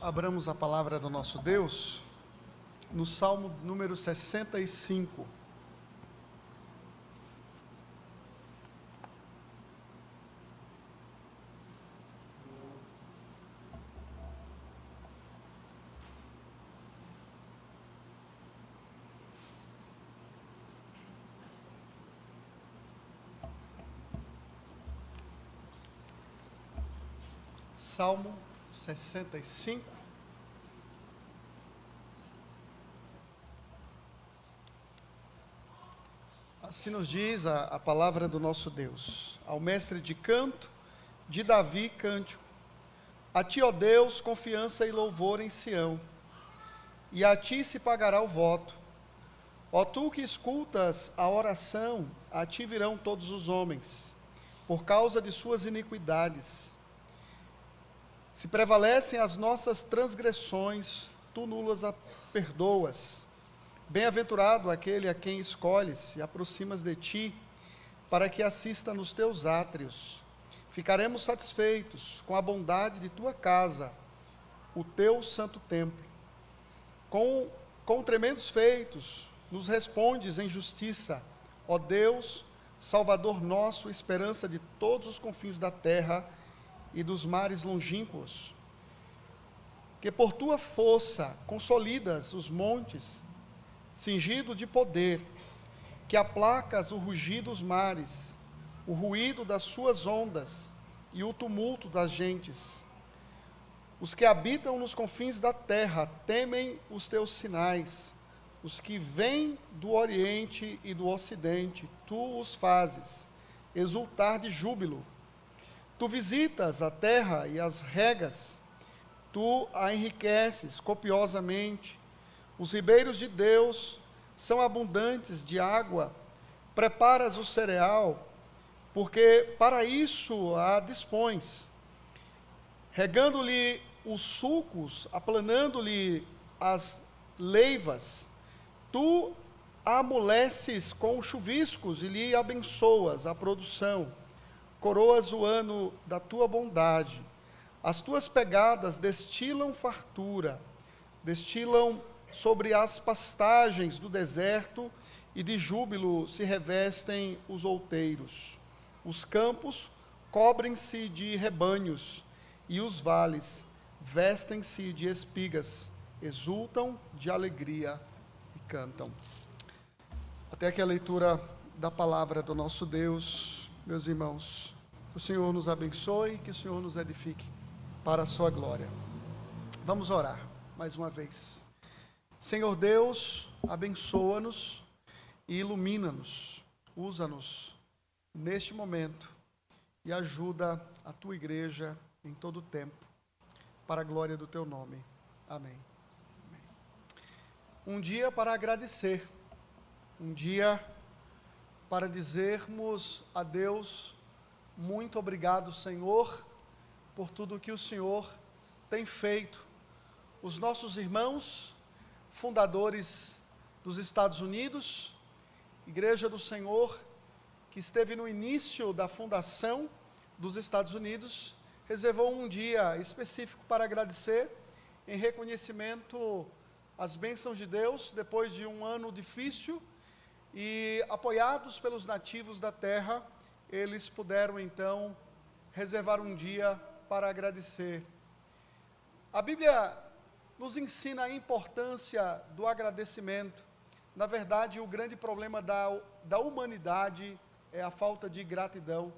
Abramos a palavra do nosso Deus no Salmo número 65. Salmo 65. Assim nos diz a palavra do nosso Deus. Ao mestre de canto, de Davi, cântico. A ti, ó Deus, confiança e louvor em Sião, e a ti se pagará o voto. Ó tu que escutas a oração, a ti virão todos os homens, por causa de suas iniquidades. Se prevalecem as nossas transgressões, tu nulas a perdoas. Bem-aventurado aquele a quem escolhes e aproximas de ti, para que assista nos teus átrios. Ficaremos satisfeitos com a bondade de tua casa, o teu santo templo. Com tremendos feitos, nos respondes em justiça, ó Deus, Salvador nosso, esperança de todos os confins da terra e dos mares longínquos, que por tua força consolidas os montes, cingido de poder, que aplacas o rugido dos mares, o ruído das suas ondas e o tumulto das gentes. Os que habitam nos confins da terra temem os teus sinais, os que vêm do oriente e do ocidente, tu os fazes exultar de júbilo. Tu visitas a terra e as regas, tu a enriqueces copiosamente. Os ribeiros de Deus são abundantes de água. Preparas o cereal, porque para isso a dispões. Regando-lhe os sulcos, aplanando-lhe as leivas, tu a amoleces com chuviscos e lhe abençoas a produção. Coroas o ano da tua bondade, as tuas pegadas destilam fartura, destilam sobre as pastagens do deserto, e de júbilo se revestem os outeiros. Os campos cobrem-se de rebanhos, e os vales vestem-se de espigas, exultam de alegria e cantam. Até aqui a leitura da palavra do nosso Deus. Meus irmãos, que o Senhor nos abençoe, que o Senhor nos edifique para a sua glória. Vamos orar mais uma vez. Senhor Deus, abençoa-nos e ilumina-nos, usa-nos neste momento e ajuda a tua igreja em todo o tempo, para a glória do teu nome. Amém. Amém. Um dia para agradecer, um dia para dizermos a Deus, muito obrigado, Senhor, por tudo que o Senhor tem feito. Os nossos irmãos, fundadores dos Estados Unidos, Igreja do Senhor, que esteve no início da fundação dos Estados Unidos, reservou um dia específico para agradecer, em reconhecimento às bênçãos de Deus, depois de um ano difícil. E apoiados pelos nativos da terra, eles puderam então reservar um dia para agradecer. A Bíblia nos ensina a importância do agradecimento. Na verdade, o grande problema da humanidade é a falta de gratidão.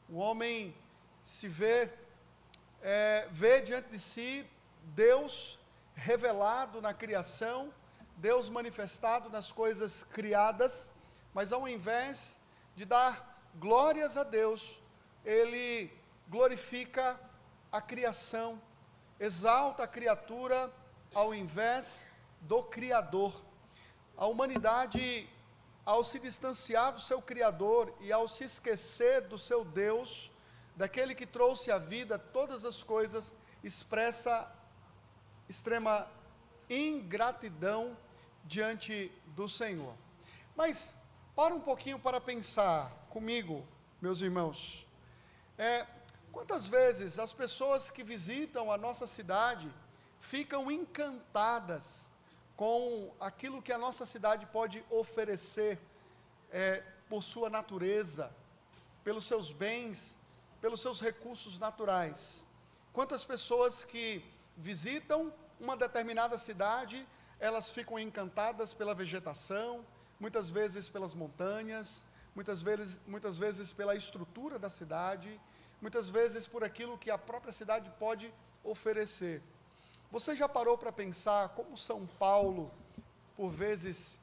O homem se vê diante de si Deus revelado na criação, Deus manifestado nas coisas criadas, mas ao invés de dar glórias a Deus, ele glorifica a criação, exalta a criatura ao invés do Criador. A humanidade, ao se distanciar do seu Criador e ao se esquecer do seu Deus, daquele que trouxe à vida todas as coisas, expressa extrema ingratidão diante do Senhor. Mas, para um pouquinho para pensar comigo, meus irmãos. Quantas vezes as pessoas que visitam a nossa cidade, ficam encantadas com aquilo que a nossa cidade pode oferecer, por sua natureza, pelos seus bens, pelos seus recursos naturais. Quantas pessoas que visitam uma determinada cidade, elas ficam encantadas pela vegetação, muitas vezes pelas montanhas, muitas vezes pela estrutura da cidade, muitas vezes por aquilo que a própria cidade pode oferecer. Você já parou para pensar como São Paulo, por vezes,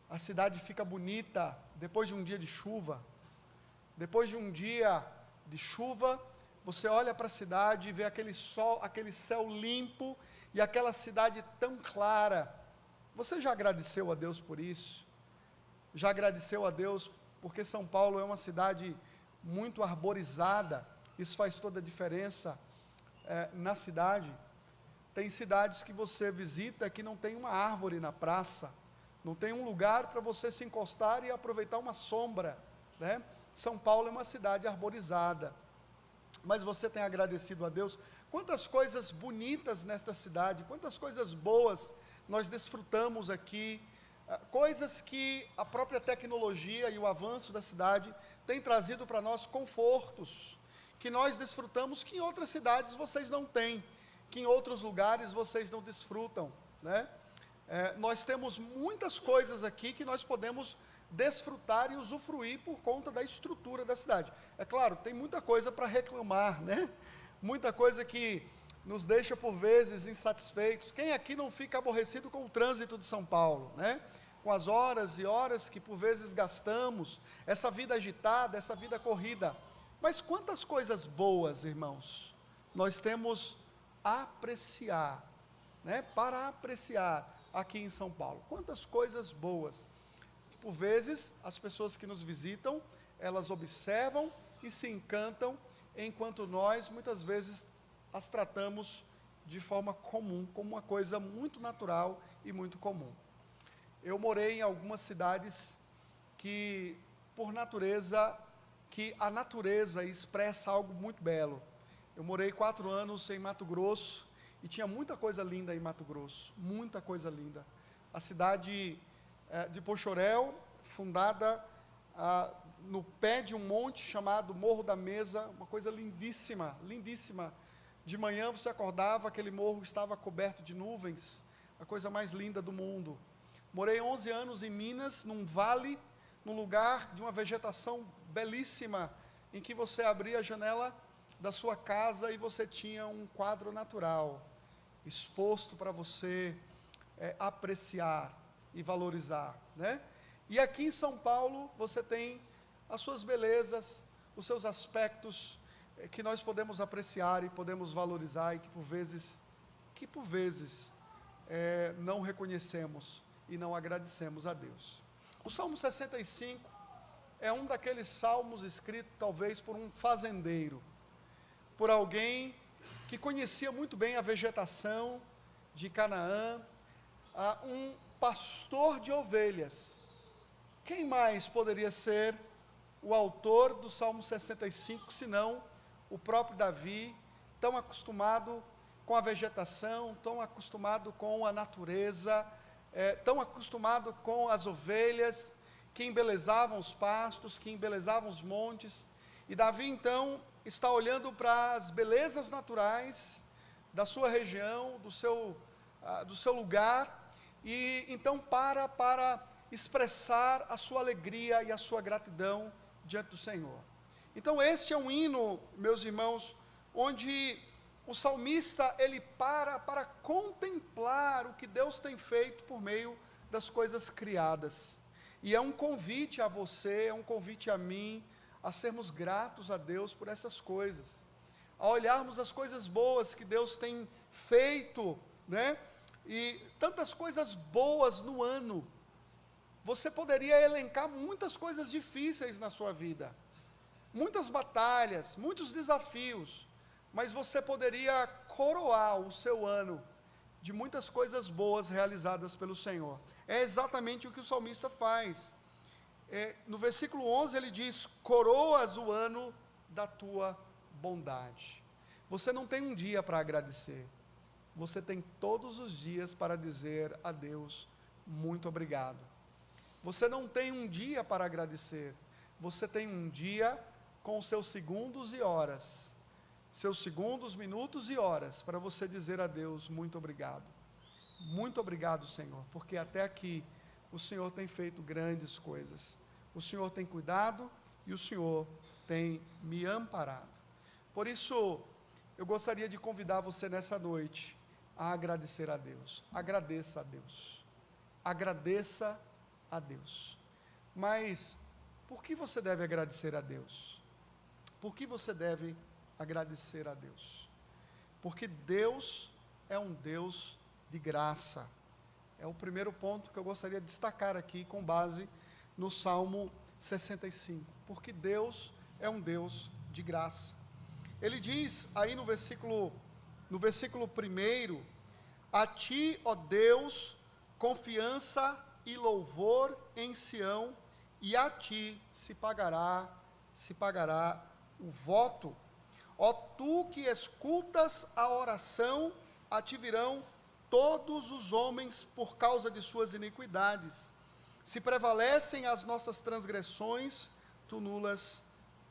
a cidade fica bonita depois de um dia de chuva? Depois de um dia de chuva, você olha para a cidade e vê aquele sol, aquele céu limpo e aquela cidade tão clara. Você já agradeceu a Deus por isso? Já agradeceu a Deus porque São Paulo é uma cidade muito arborizada? Isso faz toda a diferença na cidade. Tem cidades que você visita que não tem uma árvore na praça, não tem um lugar para você se encostar e aproveitar uma sombra, né? São Paulo é uma cidade arborizada. Mas você tem agradecido a Deus? Quantas coisas bonitas nesta cidade, quantas coisas boas nós desfrutamos aqui, coisas que a própria tecnologia e o avanço da cidade tem trazido para nós confortos, que nós desfrutamos que em outras cidades vocês não têm, que em outros lugares vocês não desfrutam, né? Nós temos muitas coisas aqui que nós podemos desfrutar e usufruir por conta da estrutura da cidade. É claro, tem muita coisa para reclamar, né? Muita coisa que nos deixa por vezes insatisfeitos. Quem aqui não fica aborrecido com o trânsito de São Paulo, né? Com as horas e horas que por vezes gastamos, essa vida agitada, essa vida corrida. Mas quantas coisas boas, irmãos, nós temos a apreciar, né? Para apreciar aqui em São Paulo. Quantas coisas boas. Por vezes, as pessoas que nos visitam, elas observam e se encantam, enquanto nós, muitas vezes, as tratamos de forma comum, como uma coisa muito natural e muito comum. Eu morei em algumas cidades que, por natureza, que a natureza expressa algo muito belo. Eu morei 4 anos em Mato Grosso, e tinha muita coisa linda em Mato Grosso, muita coisa linda. A cidade de Poxoréu, fundada no pé de um monte chamado Morro da Mesa, uma coisa lindíssima, lindíssima. De manhã você acordava, aquele morro estava coberto de nuvens, a coisa mais linda do mundo. Morei 11 anos em Minas, num vale, num lugar de uma vegetação belíssima, em que você abria a janela da sua casa e você tinha um quadro natural exposto para você apreciar e valorizar, né? E aqui em São Paulo você tem as suas belezas, os seus aspectos que nós podemos apreciar e podemos valorizar e que por vezes não reconhecemos e não agradecemos a Deus. O Salmo 65 é um daqueles salmos escritos talvez por um fazendeiro, por alguém que conhecia muito bem a vegetação de Canaã, um pastor de ovelhas. Quem mais poderia ser o autor do Salmo 65, senão o próprio Davi, tão acostumado com a vegetação, tão acostumado com a natureza, tão acostumado com as ovelhas, que embelezavam os pastos, que embelezavam os montes. E Davi, então, está olhando para as belezas naturais da sua região, do seu lugar, e então para expressar a sua alegria e a sua gratidão diante do Senhor. Então este é um hino, meus irmãos, onde o salmista, ele para contemplar o que Deus tem feito por meio das coisas criadas. E é um convite a você, é um convite a mim, a sermos gratos a Deus por essas coisas, a olharmos as coisas boas que Deus tem feito, né? E tantas coisas boas no ano. Você poderia elencar muitas coisas difíceis na sua vida, muitas batalhas, muitos desafios, mas você poderia coroar o seu ano de muitas coisas boas realizadas pelo Senhor. É exatamente o que o salmista faz. No versículo 11 ele diz: coroas o ano da tua bondade. Você não tem um dia para agradecer, você tem todos os dias para dizer a Deus, muito obrigado. Você não tem um dia para agradecer, você tem um dia com seus segundos e horas, seus segundos, minutos e horas, para você dizer a Deus, muito obrigado. Muito obrigado, Senhor, porque até aqui o Senhor tem feito grandes coisas. O Senhor tem cuidado e o Senhor tem me amparado. Por isso, eu gostaria de convidar você nessa noite a agradecer a Deus. Agradeça a Deus. Agradeça a Deus. Mas, por que você deve agradecer a Deus? Por que você deve agradecer a Deus? Porque Deus é um Deus de graça. É o primeiro ponto que eu gostaria de destacar aqui, com base no Salmo 65. Porque Deus é um Deus de graça. Ele diz aí no versículo 1, a ti, ó Deus, confiança e louvor em Sião, e a ti se pagará o voto. Ó tu que escutas a oração, a ti virão todos os homens por causa de suas iniquidades. Se prevalecem as nossas transgressões, tu nulas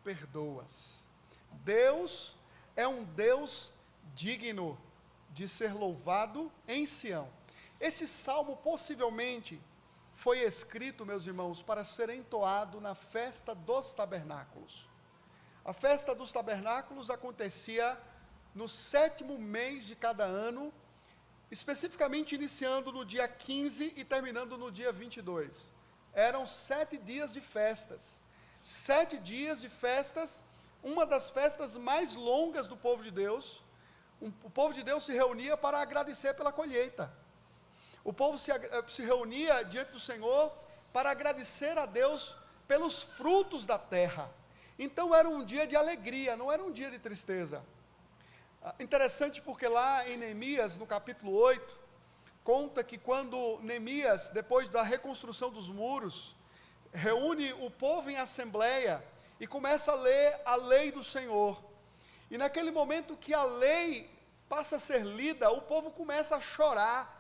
perdoas. Deus é um Deus digno de ser louvado em Sião. Esse salmo possivelmente foi escrito, meus irmãos, para ser entoado na festa dos tabernáculos. A festa dos tabernáculos acontecia no 7º mês de cada ano, especificamente iniciando no dia 15 e terminando no dia 22. Eram 7 dias de festas. 7 dias de festas, uma das festas mais longas do povo de Deus. O povo de Deus se reunia para agradecer pela colheita. O povo se reunia diante do Senhor para agradecer a Deus pelos frutos da terra. Então era um dia de alegria, não era um dia de tristeza. Interessante porque lá em Neemias, no capítulo 8, conta que quando Neemias, depois da reconstrução dos muros, reúne o povo em assembleia e começa a ler a lei do Senhor. E naquele momento que a lei passa a ser lida, o povo começa a chorar,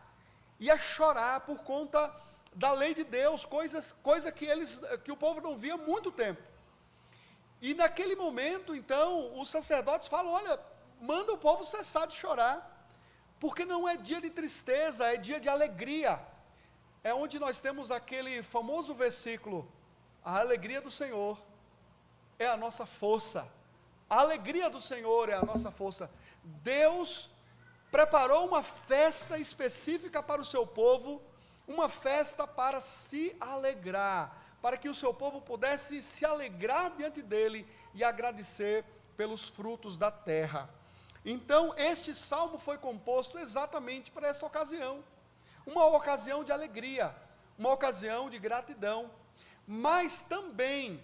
e a chorar por conta da lei de Deus, coisa que o povo não via há muito tempo. E naquele momento, então, os sacerdotes falam, olha, manda o povo cessar de chorar, porque não é dia de tristeza, é dia de alegria. É onde nós temos aquele famoso versículo, a alegria do Senhor é a nossa força. A alegria do Senhor é a nossa força. Deus preparou uma festa específica para o seu povo, uma festa para se alegrar, para que o seu povo pudesse se alegrar diante dele e agradecer pelos frutos da terra. Então, este salmo foi composto exatamente para essa ocasião, uma ocasião de alegria, uma ocasião de gratidão, mas também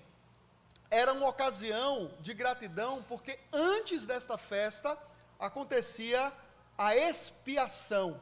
era uma ocasião de gratidão, porque antes desta festa acontecia a expiação.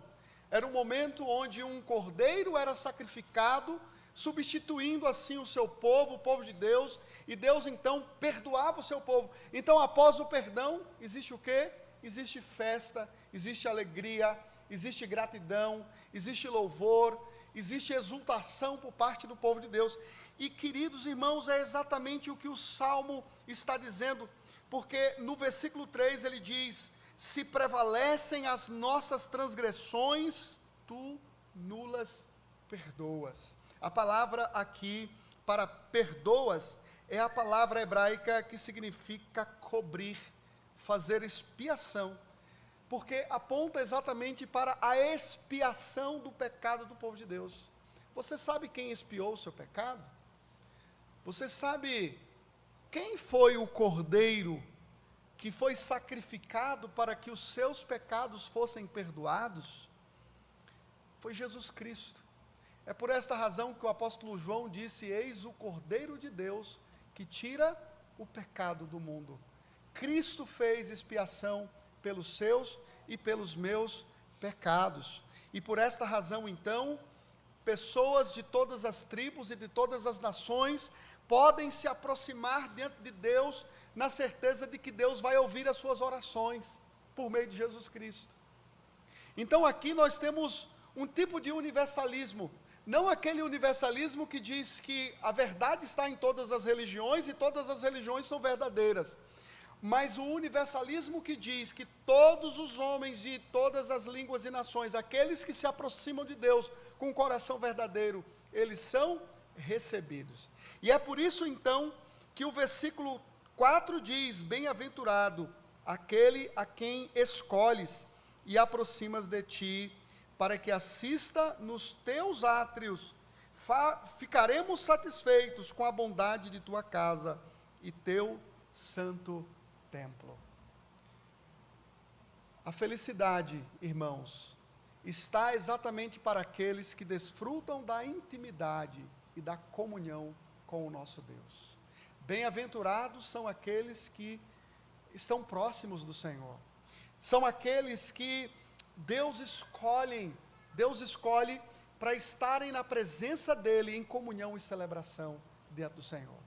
Era um momento onde um cordeiro era sacrificado, substituindo assim o seu povo, o povo de Deus, e Deus então perdoava o seu povo. Então, após o perdão, existe o quê? Existe festa, existe alegria, existe gratidão, existe louvor, existe exultação por parte do povo de Deus. E, queridos irmãos, é exatamente o que o Salmo está dizendo, porque no versículo 3 ele diz, se prevalecem as nossas transgressões, tu nulas perdoas. A palavra aqui para perdoas é a palavra hebraica que significa cobrir, fazer expiação, porque aponta exatamente para a expiação do pecado do povo de Deus. Você sabe quem expiou o seu pecado? Você sabe quem foi o cordeiro que foi sacrificado para que os seus pecados fossem perdoados? Foi Jesus Cristo. É por esta razão que o apóstolo João disse, eis o Cordeiro de Deus que tira o pecado do mundo. Cristo fez expiação pelos seus e pelos meus pecados. E por esta razão, então, pessoas de todas as tribos e de todas as nações podem se aproximar diante de Deus na certeza de que Deus vai ouvir as suas orações por meio de Jesus Cristo. Então aqui nós temos um tipo de universalismo, não aquele universalismo que diz que a verdade está em todas as religiões e todas as religiões são verdadeiras, mas o universalismo que diz que todos os homens de todas as línguas e nações, aqueles que se aproximam de Deus com o coração verdadeiro, eles são recebidos. E é por isso então que o versículo 4 diz: bem-aventurado aquele a quem escolhes e aproximas de ti, para que assista nos teus átrios. Ficaremos satisfeitos com a bondade de tua casa e teu santo templo. A felicidade, irmãos, está exatamente para aqueles que desfrutam da intimidade e da comunhão com o nosso Deus. Bem-aventurados são aqueles que estão próximos do Senhor. São aqueles que Deus escolhe para estarem na presença dEle em comunhão e celebração diante do Senhor.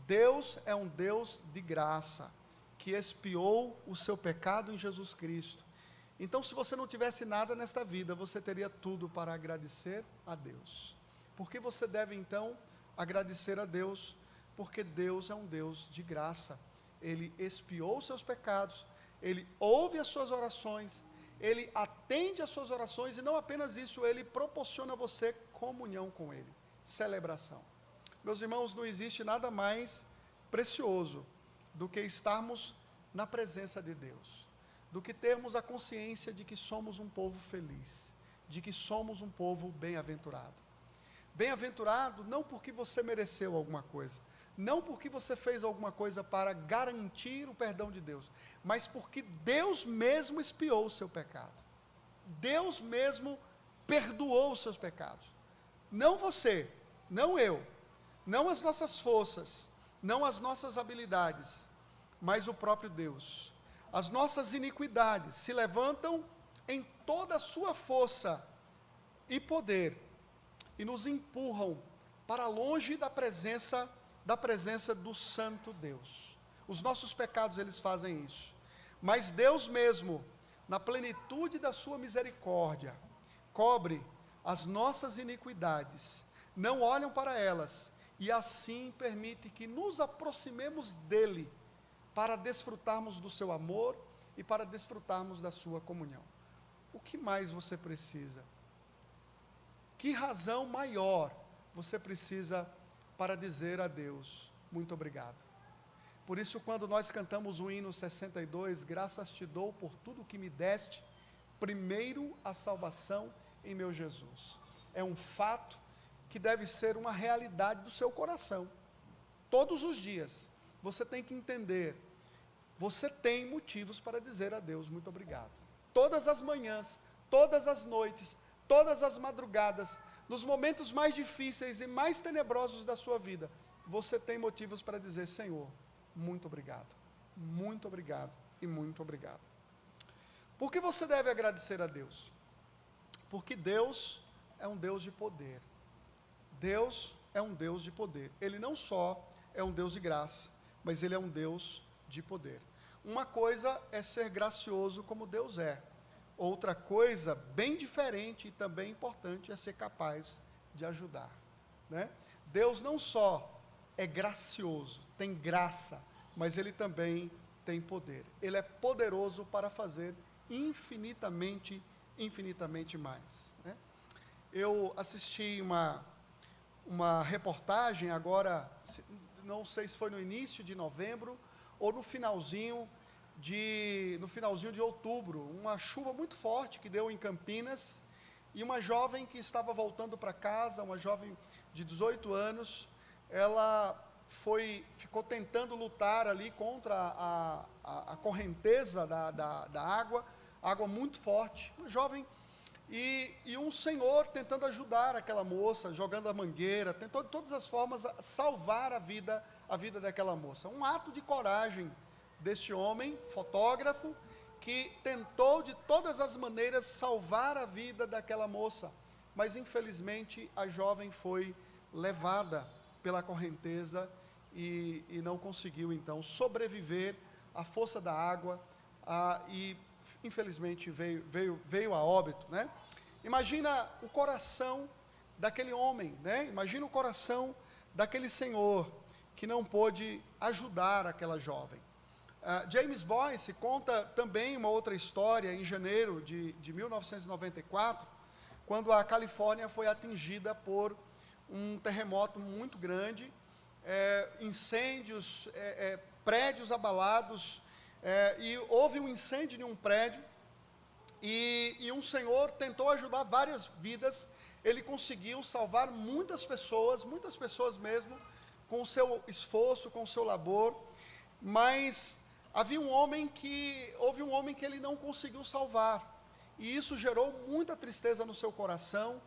Deus é um Deus de graça, que expiou o seu pecado em Jesus Cristo. Então, se você não tivesse nada nesta vida, você teria tudo para agradecer a Deus. Por que você deve então agradecer a Deus? Porque Deus é um Deus de graça. Ele expiou os seus pecados, Ele ouve as suas orações, Ele atende às suas orações, e não apenas isso, Ele proporciona a você comunhão com Ele, celebração. Meus irmãos, não existe nada mais precioso do que estarmos na presença de Deus, do que termos a consciência de que somos um povo feliz, de que somos um povo bem-aventurado. Bem-aventurado não porque você mereceu alguma coisa, não porque você fez alguma coisa para garantir o perdão de Deus, mas porque Deus mesmo expiou o seu pecado. Deus mesmo perdoou os seus pecados. Não você, não eu, não as nossas forças, não as nossas habilidades, mas o próprio Deus. As nossas iniquidades se levantam em toda a sua força e poder e nos empurram para longe da presença do Santo Deus. Os nossos pecados, eles fazem isso. Mas Deus mesmo, na plenitude da sua misericórdia, cobre as nossas iniquidades, não olham para elas, e assim permite que nos aproximemos dEle, para desfrutarmos do seu amor e para desfrutarmos da sua comunhão. O que mais você precisa? Que razão maior você precisa para dizer a Deus, muito obrigado? Por isso, quando nós cantamos o hino 62, graças te dou por tudo que me deste, primeiro a salvação em meu Jesus. É um fato que deve ser uma realidade do seu coração. Todos os dias, você tem que entender, você tem motivos para dizer a Deus, muito obrigado. Todas as manhãs, todas as noites, todas as madrugadas, nos momentos mais difíceis e mais tenebrosos da sua vida, você tem motivos para dizer, Senhor, muito obrigado e muito obrigado. Por que você deve agradecer a Deus? Porque Deus é um Deus de poder. Deus é um Deus de poder. Ele não só é um Deus de graça, mas Ele é um Deus de poder. Uma coisa é ser gracioso como Deus é. Outra coisa, bem diferente e também importante, é ser capaz de ajudar, né? Deus não só é gracioso, tem graça, mas Ele também tem poder. Ele é poderoso para fazer infinitamente mais, né? Eu assisti uma reportagem agora, não sei se foi no início de novembro ou no finalzinho de outubro, uma chuva muito forte que deu em Campinas, e uma jovem que estava voltando para casa, uma jovem de 18 anos, ela ficou tentando lutar ali contra a correnteza da água muito forte, uma jovem, e um senhor tentando ajudar aquela moça, jogando a mangueira, tentou de todas as formas salvar a vida daquela moça. Um ato de coragem deste homem, fotógrafo, que tentou de todas as maneiras salvar a vida daquela moça, mas infelizmente a jovem foi levada pela correnteza e não conseguiu então sobreviver à força da água, e infelizmente veio a óbito, né? Imagina o coração daquele homem, né? Imagina o coração daquele senhor que não pôde ajudar aquela jovem. James Boyce conta também uma outra história em janeiro de 1994, quando a Califórnia foi atingida por um terremoto muito grande, incêndios, prédios abalados, e houve um incêndio em um prédio, e um senhor tentou ajudar várias vidas. Ele conseguiu salvar muitas pessoas mesmo, com o seu esforço, com o seu labor, mas houve um homem que ele não conseguiu salvar, e isso gerou muita tristeza no seu coração,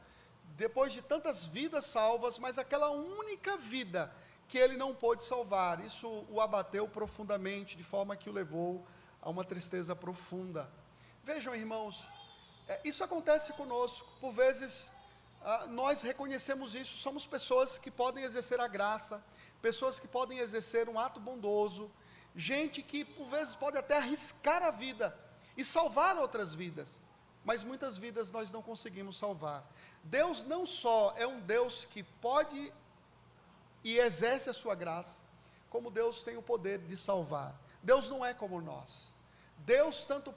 depois de tantas vidas salvas, mas aquela única vida que ele não pôde salvar, isso o abateu profundamente, de forma que o levou a uma tristeza profunda. Vejam, irmãos, isso acontece conosco, por vezes nós reconhecemos isso, somos pessoas que podem exercer a graça, pessoas que podem exercer um ato bondoso, gente que por vezes pode até arriscar a vida e salvar outras vidas, mas muitas vidas nós não conseguimos salvar. Deus não só é um Deus que pode e exerce a sua graça, como Deus tem o poder de salvar. Deus não é como nós. Deus tanto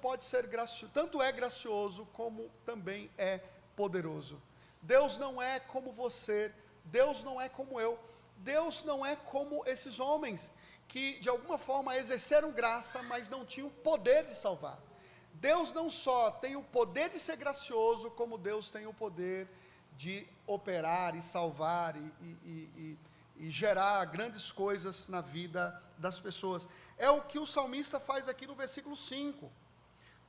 é gracioso como também é poderoso. Deus não é como você, Deus não é como eu, Deus não é como esses homens que de alguma forma exerceram graça, mas não tinham o poder de salvar. Deus não só tem o poder de ser gracioso, como Deus tem o poder de operar e salvar e gerar grandes coisas na vida das pessoas. É o que o salmista faz aqui no versículo 5.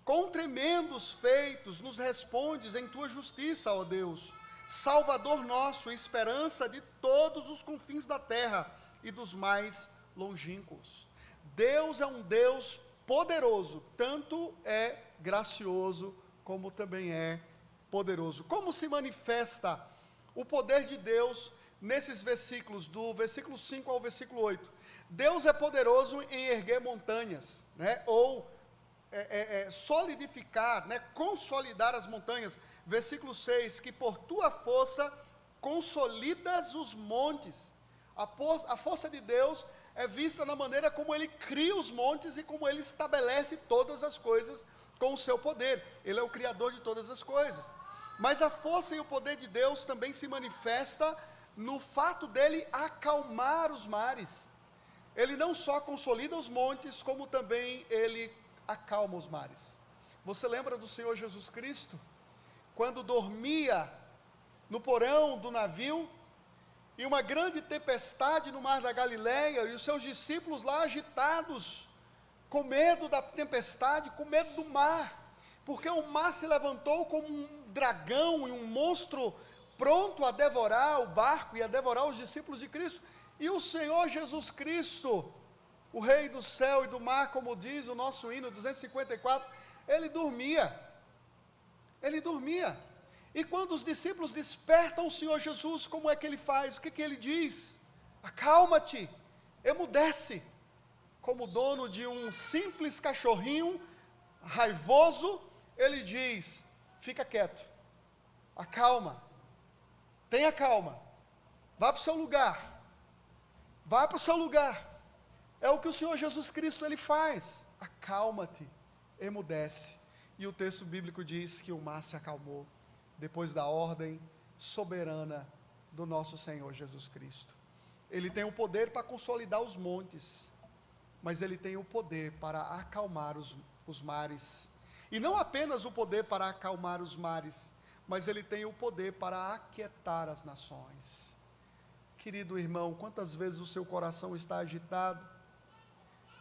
Com tremendos feitos nos respondes em tua justiça, ó Deus, Salvador nosso, esperança de todos os confins da terra e dos mais longínquos. Deus é um Deus poderoso, tanto é gracioso como também é poderoso. Como se manifesta o poder de Deus nesses versículos, do versículo 5 ao versículo 8? Deus é poderoso em erguer montanhas, né? Ou solidificar, né? Consolidar as montanhas. Versículo 6, que por tua força consolidas os montes. A força de Deus é vista na maneira como Ele cria os montes e como Ele estabelece todas as coisas com o seu poder. Ele é o Criador de todas as coisas. Mas a força e o poder de Deus também se manifesta no fato dele acalmar os mares. Ele não só consolida os montes, como também Ele acalma os mares. Você lembra do Senhor Jesus Cristo? Quando dormia no porão do navio, e uma grande tempestade no mar da Galileia, e os seus discípulos lá agitados, com medo da tempestade, com medo do mar, porque o mar se levantou como um dragão e um monstro pronto a devorar o barco e a devorar os discípulos de Cristo. E o Senhor Jesus Cristo, o Rei do céu e do mar, como diz o nosso hino 254, ele dormia. E quando os discípulos despertam o Senhor Jesus, como é que ele faz? O que ele diz? Acalma-te, emudece. Como dono de um simples cachorrinho raivoso, ele diz: fica quieto, acalma, tenha calma, vá para o seu lugar. É o que o Senhor Jesus Cristo ele faz. Acalma-te, emudece. E o texto bíblico diz que o mar se acalmou, depois da ordem soberana do nosso Senhor Jesus Cristo. Ele tem o poder para consolidar os montes, mas Ele tem o poder para acalmar os mares. E não apenas o poder para acalmar os mares, mas Ele tem o poder para aquietar as nações. Querido irmão, quantas vezes o seu coração está agitado?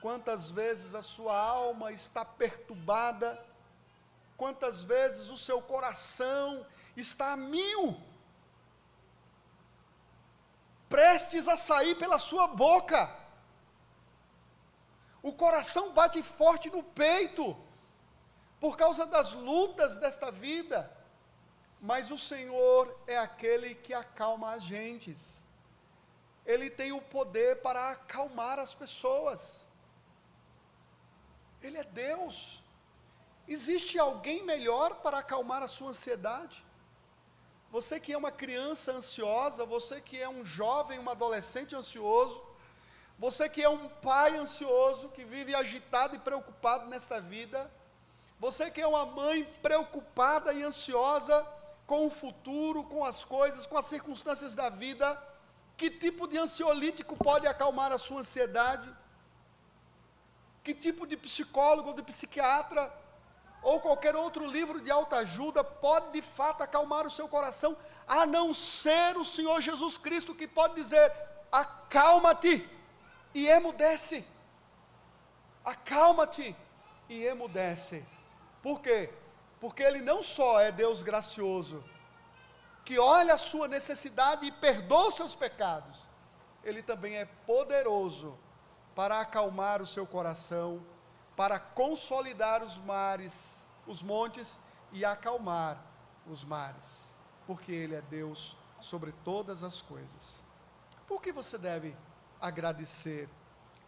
Quantas vezes a sua alma está perturbada? Quantas vezes o seu coração está a mil, prestes a sair pela sua boca? O coração bate forte no peito, por causa das lutas desta vida, mas o Senhor é aquele que acalma as gentes. Ele tem o poder para acalmar as pessoas. Ele é Deus. Existe alguém melhor para acalmar a sua ansiedade? Você que é uma criança ansiosa, você que é um jovem, um adolescente ansioso, você que é um pai ansioso, que vive agitado e preocupado nesta vida, você que é uma mãe preocupada e ansiosa com o futuro, com as coisas, com as circunstâncias da vida, que tipo de ansiolítico pode acalmar a sua ansiedade? Que tipo de psicólogo ou de psiquiatra ou qualquer outro livro de autoajuda pode de fato acalmar o seu coração, a não ser o Senhor Jesus Cristo, que pode dizer: acalma-te e emudece. Acalma-te e emudece. Por quê? Porque Ele não só é Deus gracioso, que olha a sua necessidade e perdoa os seus pecados, Ele também é poderoso para acalmar o seu coração, para consolidar os mares, os montes, e acalmar os mares, porque Ele é Deus sobre todas as coisas. Por que você deve agradecer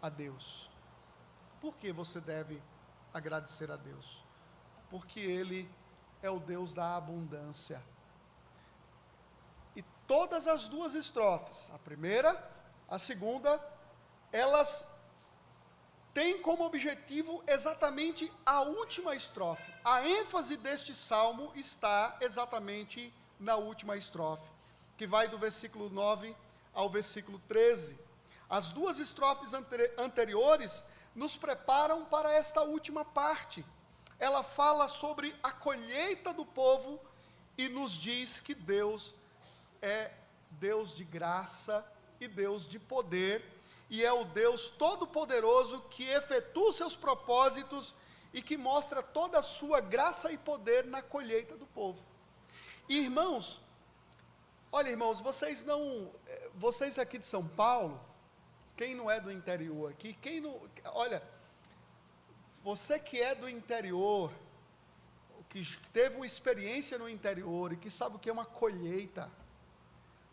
a Deus? Por que você deve agradecer a Deus? Porque Ele é o Deus da abundância. E todas as duas estrofes, a primeira, a segunda, elas têm como objetivo exatamente a última estrofe. A ênfase deste salmo está exatamente na última estrofe, que vai do versículo 9 ao versículo 13. As duas estrofes anteriores nos preparam para esta última parte. Ela fala sobre a colheita do povo e nos diz que Deus é Deus de graça e Deus de poder, e é o Deus todo-poderoso que efetua os seus propósitos e que mostra toda a sua graça e poder na colheita do povo. E, irmãos, olha, irmãos, vocês aqui de São Paulo, quem não é do interior aqui, olha, você que é do interior, que teve uma experiência no interior e que sabe o que é uma colheita,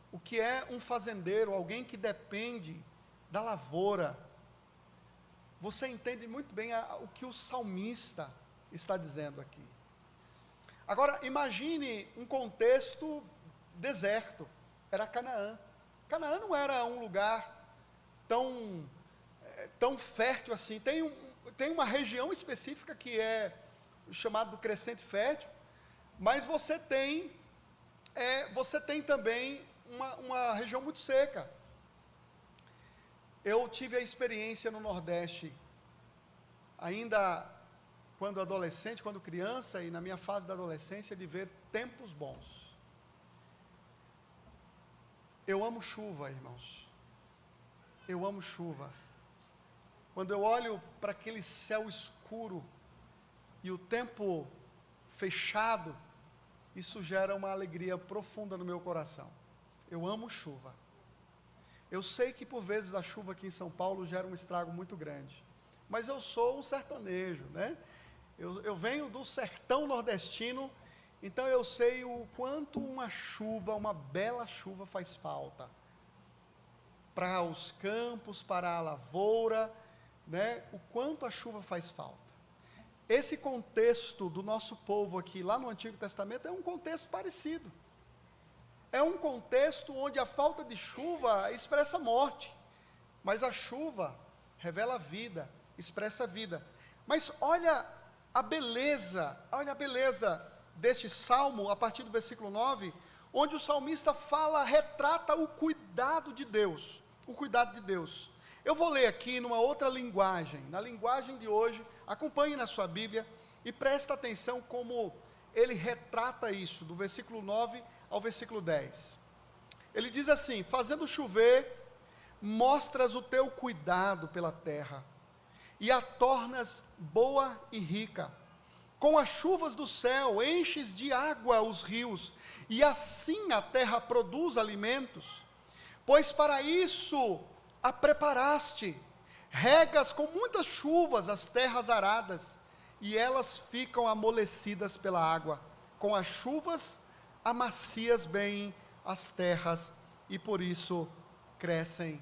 o que é um fazendeiro, alguém que depende da lavoura, você entende muito bem o que o salmista está dizendo aqui. Agora, imagine um contexto deserto, era Canaã. Canaã não era um lugar tão fértil assim. Tem uma região específica que é chamada do Crescente Fértil, mas você tem também uma região muito seca. Eu tive a experiência no Nordeste, ainda quando adolescente, quando criança, e na minha fase da adolescência, de ver tempos bons. Eu amo chuva, irmãos. Eu amo chuva. Quando eu olho para aquele céu escuro e o tempo fechado, isso gera uma alegria profunda no meu coração. Eu amo chuva. Eu sei que por vezes a chuva aqui em São Paulo gera um estrago muito grande, mas eu sou um sertanejo, né? Eu venho do sertão nordestino, então eu sei o quanto uma chuva, uma bela chuva faz falta para os campos, para a lavoura, né? O quanto a chuva faz falta. Esse contexto do nosso povo aqui, lá no Antigo Testamento, é um contexto parecido. É um contexto onde a falta de chuva expressa morte, mas a chuva revela a vida, expressa a vida. Mas olha a beleza deste salmo, a partir do versículo 9, onde o salmista retrata o cuidado de Deus, Eu vou ler aqui numa outra linguagem, na linguagem de hoje, acompanhe na sua Bíblia e presta atenção como ele retrata isso, do versículo 9 ao versículo 10. Ele diz assim: fazendo chover, mostras o teu cuidado pela terra, e a tornas boa e rica. Com as chuvas do céu, enches de água os rios, e assim a terra produz alimentos. Pois para isso a preparaste, regas com muitas chuvas as terras aradas, e elas ficam amolecidas pela água. Com as chuvas amacias bem as terras, e por isso crescem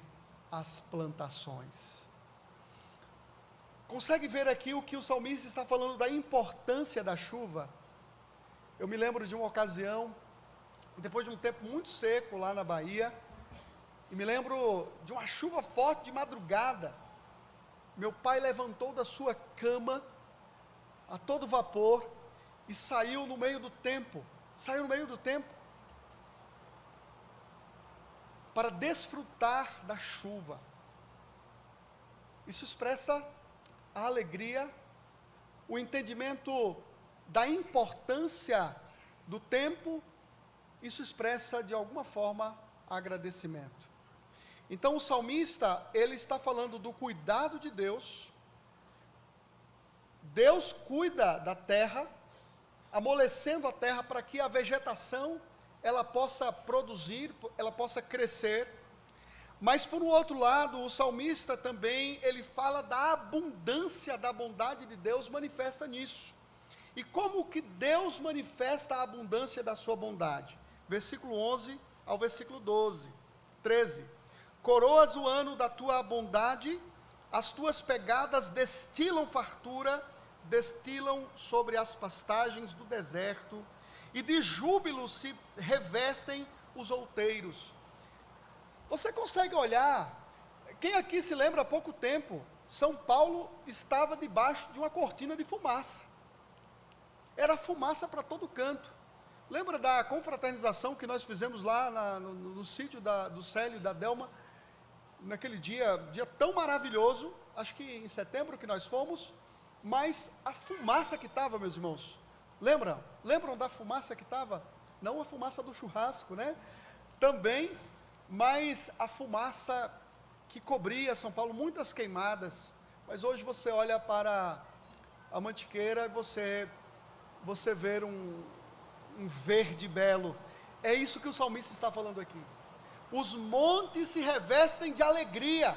as plantações. Consegue ver aqui o que o salmista está falando da importância da chuva? Eu me lembro de uma ocasião, depois de um tempo muito seco lá na Bahia, e me lembro de uma chuva forte de madrugada. Meu pai levantou da sua cama a todo vapor e saiu no meio do tempo para desfrutar da chuva. Isso expressa a alegria, o entendimento da importância do tempo, isso expressa de alguma forma agradecimento. Então o salmista, ele está falando do cuidado de Deus. Deus cuida da terra, amolecendo a terra para que a vegetação ela possa produzir, ela possa crescer. Mas por um outro lado, o salmista também, ele fala da abundância da bondade de Deus, manifesta nisso. E como que Deus manifesta a abundância da sua bondade? Versículo 11 ao versículo 13. Coroas o ano da tua bondade, as tuas pegadas destilam fartura, destilam sobre as pastagens do deserto, e de júbilo se revestem os outeiros. Você consegue olhar, quem aqui se lembra há pouco tempo, São Paulo estava debaixo de uma cortina de fumaça. Era fumaça para todo canto. Lembra da confraternização que nós fizemos lá no sítio do Célio e da Delma, naquele dia tão maravilhoso, acho que em setembro que nós fomos, mas a fumaça que estava, meus irmãos, lembram da fumaça que estava? Não a fumaça do churrasco, né? Também, mas a fumaça que cobria São Paulo, muitas queimadas. Mas hoje você olha para a Mantiqueira e você vê um verde belo. É isso que o salmista está falando aqui. Os montes se revestem de alegria,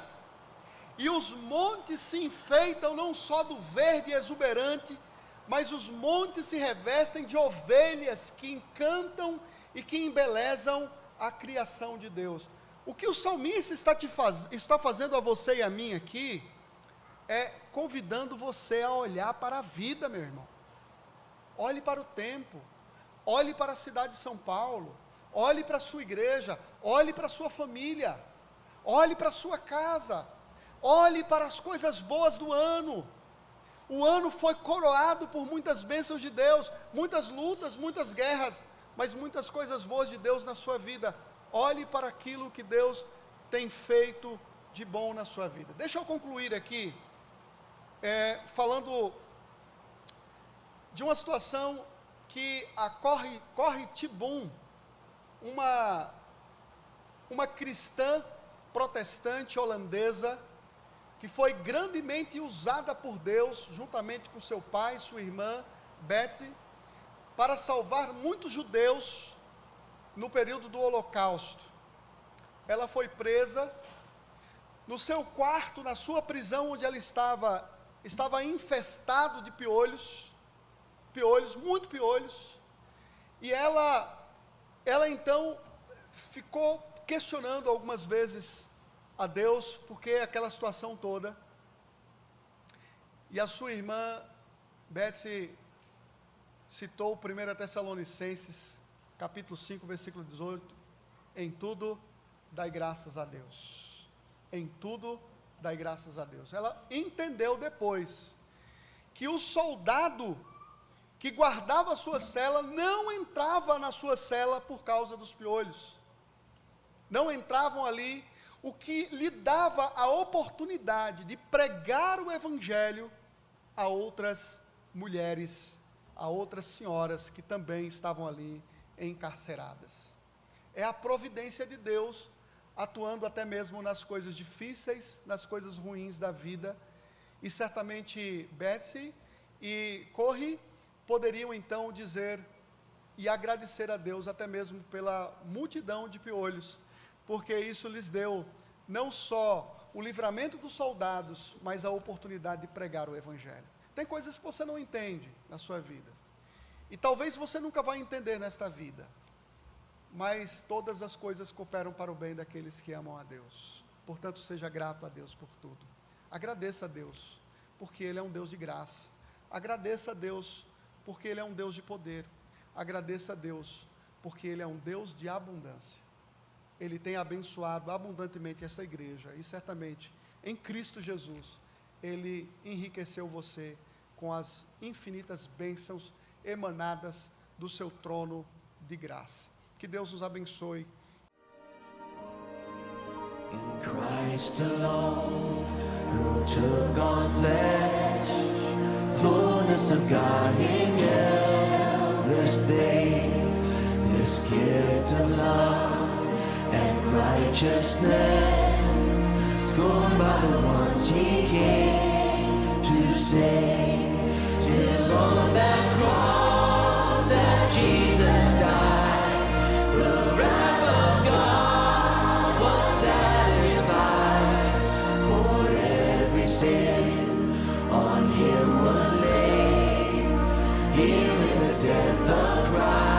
e os montes se enfeitam não só do verde exuberante, mas os montes se revestem de ovelhas que encantam e que embelezam a criação de Deus. O que o salmista está fazendo a você e a mim aqui, é convidando você a olhar para a vida, meu irmão. Olhe para o tempo, olhe para a cidade de São Paulo, olhe para a sua igreja, olhe para a sua família, olhe para a sua casa, olhe para as coisas boas do ano. O ano foi coroado por muitas bênçãos de Deus, muitas lutas, muitas guerras, mas muitas coisas boas de Deus na sua vida. Olhe para aquilo que Deus tem feito de bom na sua vida. Deixa eu concluir aqui, falando de uma situação que a Corrie ten Boom, uma cristã protestante holandesa, que foi grandemente usada por Deus, juntamente com seu pai, sua irmã, Betsy, para salvar muitos judeus no período do Holocausto. Ela foi presa, no seu quarto, na sua prisão onde ela estava infestado de piolhos, muito piolhos, e ela então ficou questionando algumas vezes a Deus, porque aquela situação toda, e a sua irmã Betsy citou 1 Tessalonicenses, capítulo 5, versículo 18, em tudo dai graças a Deus, em tudo dai graças a Deus. Ela entendeu depois, que o soldado que guardava a sua cela, não entrava na sua cela por causa dos piolhos, não entravam ali, o que lhe dava a oportunidade de pregar o evangelho a outras mulheres, a outras senhoras que também estavam ali encarceradas. É a providência de Deus, atuando até mesmo nas coisas difíceis, nas coisas ruins da vida, e certamente Betsy e Corrie poderiam então dizer e agradecer a Deus até mesmo pela multidão de piolhos, porque isso lhes deu não só o livramento dos soldados, mas a oportunidade de pregar o evangelho. Tem coisas que você não entende na sua vida, e talvez você nunca vai entender nesta vida, mas todas as coisas cooperam para o bem daqueles que amam a Deus. Portanto, seja grato a Deus por tudo. Agradeça a Deus porque Ele é um Deus de graça. Agradeça a Deus, porque Ele é um Deus de poder. Agradeça a Deus, porque Ele é um Deus de abundância. Ele tem abençoado abundantemente essa igreja, e certamente, em Cristo Jesus, Ele enriqueceu você com as infinitas bênçãos emanadas do seu trono de graça. Que Deus nos abençoe. In Christ alone, who took on flesh, fullness of God in endless faith, this gift of love and righteousness, scorned by the ones He came to save, till on that cross that Jesus died, the wrath of God was satisfied, for every sin on Him was laid, here in the death of Christ.